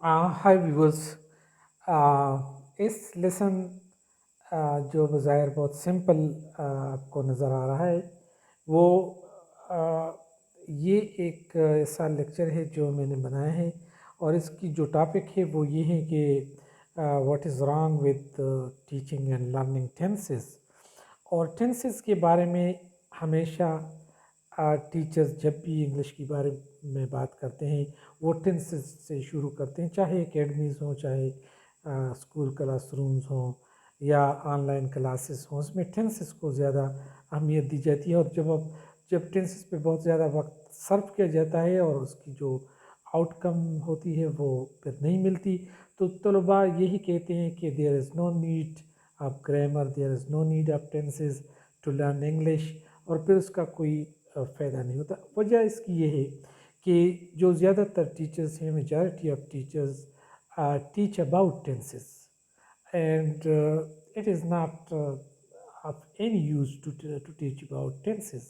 हाय viewers. इस lesson जो बज़ाहिर बहुत सिंपल आपको नज़र आ रहा है वो आ, ये एक ऐसा लेक्चर है जो मैंने बनाया है और इसकी जो टॉपिक है वो ये है कि what is wrong with teaching and learning tenses. और टेंसेस के बारे में हमेशा टीचर्स जब भी इंग्लिश के बारे में बात करते हैं वो टेंसेस से शुरू करते हैं, चाहे एकेडमीज़ हों, चाहे स्कूल क्लासरूम्स हों या ऑनलाइन क्लासेस हों, उसमें टेंसेस को ज़्यादा अहमियत दी जाती है। और जब टेंसेस पे बहुत ज़्यादा वक्त सर्व किया जाता है और उसकी जो आउटकम होती है वो फिर नहीं मिलती, तो तलबा यही कहते हैं कि there is no need of grammar, there is no need of tenses to learn English, और फिर उसका कोई फ़ायदा नहीं होता। वजह इसकी ये है कि जो ज़्यादातर टीचर्स हैं, majority of teachers teach about tenses and it is not of any use to teach about tenses.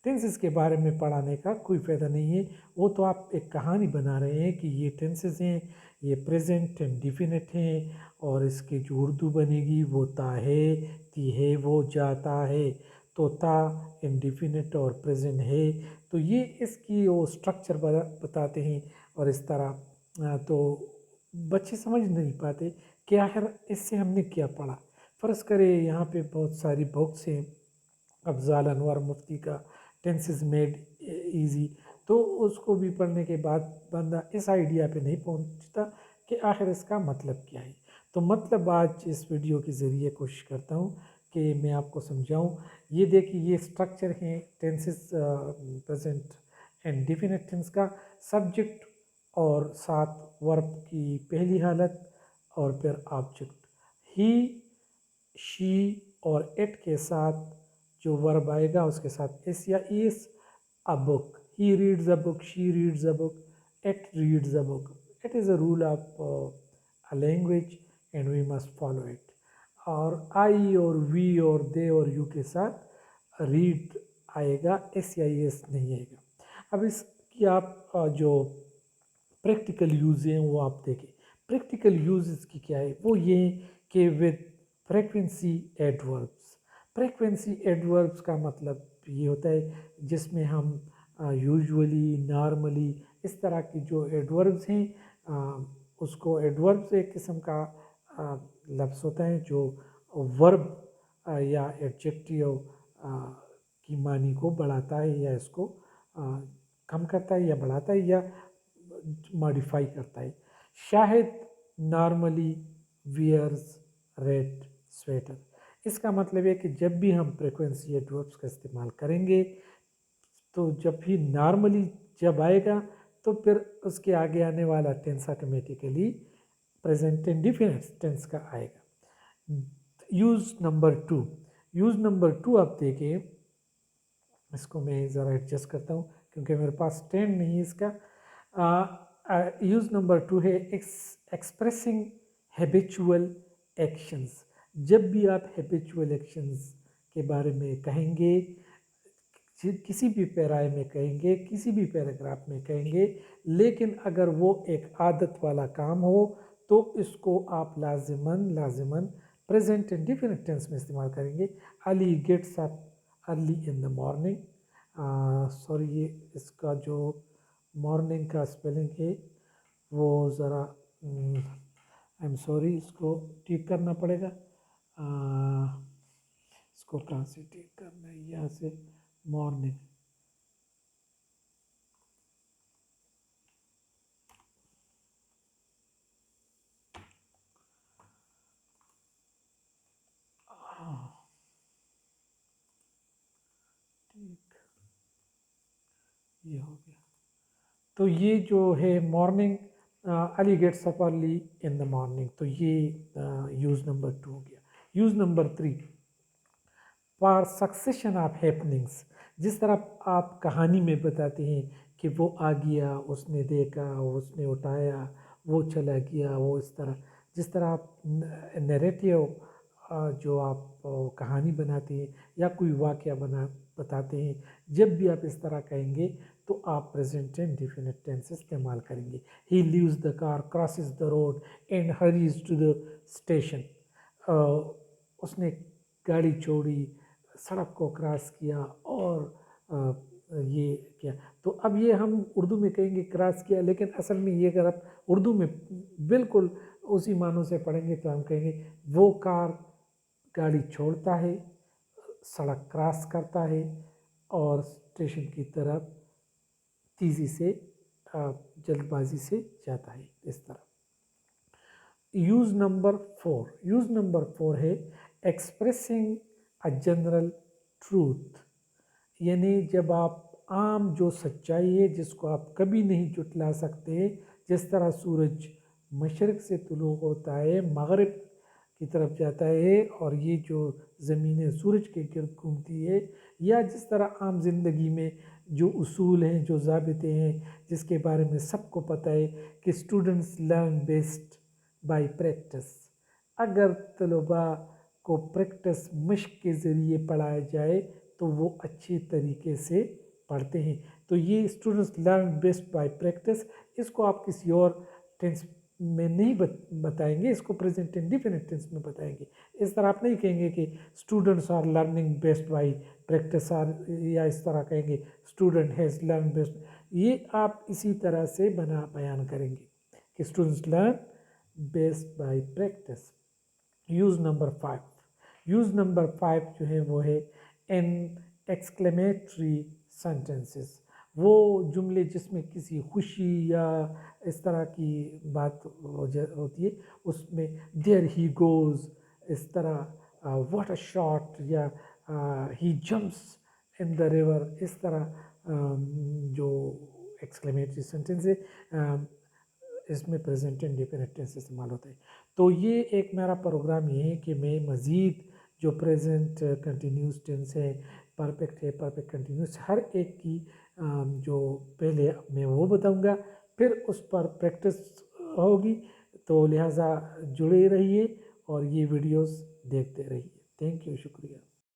Tenses के बारे में पढ़ाने का कोई फ़ायदा नहीं है। वो तो आप एक कहानी बना रहे हैं कि ये टेंसेस हैं, ये प्रेजेंट एंड डिफिनिट हैं, और इसकी जो उर्दू बनेगी वो ता है, ती है, वो जाता है, तो ता इंडिफिनिट और प्रेजेंट है। तो ये इसकी वो स्ट्रक्चर बताते हैं और इस तरह तो बच्चे समझ नहीं पाते कि आखिर इससे हमने क्या पढ़ा। फ़र्ज़ करें यहाँ पे बहुत सारी बुक्स हैं, अफ़ज़ाल अनवर मुफ्ती का टेंसेस मेड इजी, तो उसको भी पढ़ने के बाद बंदा इस आइडिया पे नहीं पहुँचता कि आखिर इसका मतलब क्या है। तो मतलब आज इस वीडियो के ज़रिए कोशिश करता हूँ कि मैं आपको समझाऊँ। ये देखिए, ये स्ट्रक्चर है tenses, present and definite tense का। सब्जेक्ट और साथ वर्ब की पहली हालत और फिर ऑब्जेक्ट। ही, शी और इट के साथ जो वर्ब आएगा उसके साथ एस या ES. A book, he reads a book, she reads a book, it reads a book. It is a rule of a language and we must follow it. और I और we और दे और you के साथ read आएगा, S या ES नहीं आएगा। अब इसकी आप जो प्रैक्टिकल यूज़ हैं वो आप देखें। प्रैक्टिकल यूज़ इसकी क्या है, वो ये कि with frequency adverbs. Frequency adverbs का मतलब ये होता है जिसमें हम यूजुअली, नॉर्मली, इस तरह की जो एडवर्ब्स हैं, उसको एडवर्ब्स एक किस्म का लफ्ज़ होता है जो वर्ब या एडजेक्टिव की मानी को बढ़ाता है या इसको कम करता है या बढ़ाता है या मॉडिफाई करता है। Shahid normally wears red sweater. इसका मतलब है कि जब भी हम फ्रीक्वेंसी एडवर्ब्स का इस्तेमाल करेंगे तो जब भी नॉर्मली जब आएगा तो फिर उसके आगे आने वाला tense automatically present indefinite tense का आएगा। Use number two. Use number two आप देखें, इसको मैं ज़रा एडजस्ट करता हूँ क्योंकि मेरे पास स्टैंड नहीं है इसका। यूज़ नंबर टू है एक्सप्रेसिंग हैबिचुअल एक्शंस। जब भी आप हैबिचुअल एक्शंस के बारे में कहेंगे, किसी भी पैराए में कहेंगे, किसी भी पैराग्राफ में कहेंगे, लेकिन अगर वो एक आदत वाला काम हो तो इसको आप लाजिमन प्रेजेंट इंडिफिनिट टेंस में इस्तेमाल करेंगे। Ali gets up early in the morning. Sorry, ये इसका जो मॉर्निंग का स्पेलिंग है वो ज़रा आई एम सॉरी, इसको ठीक करना पड़ेगा। इसको कहाँ से ठीक करना है, यहाँ से मॉर्निंग। ठीक, ये हो गया। तो ये जो है morning, Ali gets up early in the morning, तो ये यूज़ नंबर टू हो गया। Use number three, for succession of happenings. जिस तरह आप कहानी में बताते हैं कि वो आ गया, उसने देखा, उसने उठाया, वो चला गया, वो इस तरह, जिस तरह आप नैरेटिव जो आप कहानी बनाते हैं या कोई वाक़या बताते हैं, जब भी आप इस तरह कहेंगे تو آپ پریزنٹ انڈیفینٹ ٹینس استعمال کریں گے. He leaves the car crosses the road and hurries to the station. اس نے گاڑی چھوڑی، سڑک کو کراس کیا اور یہ کیا. تو اب یہ ہم اردو میں کہیں گے کراس کیا، لیکن اصل میں یہ اگر آپ اردو میں بالکل اسی معنوں سے پڑھیں گے تو ہم کہیں گے وہ کار گاڑی چھوڑتا ہے، سڑک کراس کرتا ہے اور اسٹیشن کی طرف تیزی سے جلد بازی سے جاتا ہے. اس طرح. یوز نمبر 4 ہے ایکسپریسنگ اے جنرل ٹروتھ. یعنی جب آپ عام جو سچائی ہے جس کو آپ کبھی نہیں جھٹلا سکتے، جس طرح سورج مشرق سے طلوع ہوتا ہے مغرب کی طرف جاتا ہے اور یہ جو زمین سورج کے گرد گھومتی ہے، یا جس طرح عام زندگی میں جو اصول ہیں، جو ضابطے ہیں، جس کے بارے میں سب کو پتہ ہے کہ students learn best by practice. اگر طلباء کو پریکٹس مشق کے ذریعے پڑھایا جائے تو وہ اچھی طریقے سے پڑھتے ہیں. تو یہ students learn best by practice, اس کو آپ کسی اور ٹینس میں نہیں بتائیں گے، اس کو پریزنٹ انڈیفینٹ ٹینس میں بتائیں گے. اس طرح آپ نہیں کہیں گے کہ students are learning best by practice, یا اس طرح کہیں گے اسٹوڈنٹ ہیز لرن بیسٹ. یہ آپ اسی طرح سے بیان کریں گے کہ students learn based by practice. Use number 5 جو ہے وہ ہے ان ایکسکلیمیٹری سینٹنسز. وہ جملے جس میں کسی خوشی یا اس طرح کی بات ہوتی ہے، اس میں دیر ہی گوز، اس طرح واٹ اے شاٹ، یا ہی جمپس ان دا ریور. اس طرح جو ایکسکلیمیٹری سینٹنس ہے اس میں پریزنٹ انڈیفینٹ ٹینس استعمال ہوتا ہے. تو یہ ایک میرا پروگرام یہ ہے کہ میں مزید جو پریزنٹ کنٹینیوس ٹینس ہے، پرفیکٹ ہے، پرفیکٹ کنٹینیوس، ہر ایک کی جو پہلے میں وہ بتاؤں گا، پھر اس پر پریکٹس ہوگی. تو لہٰذا جڑے رہیے اور یہ ویڈیوز دیکھتے رہیے. تھینک یو، شکریہ.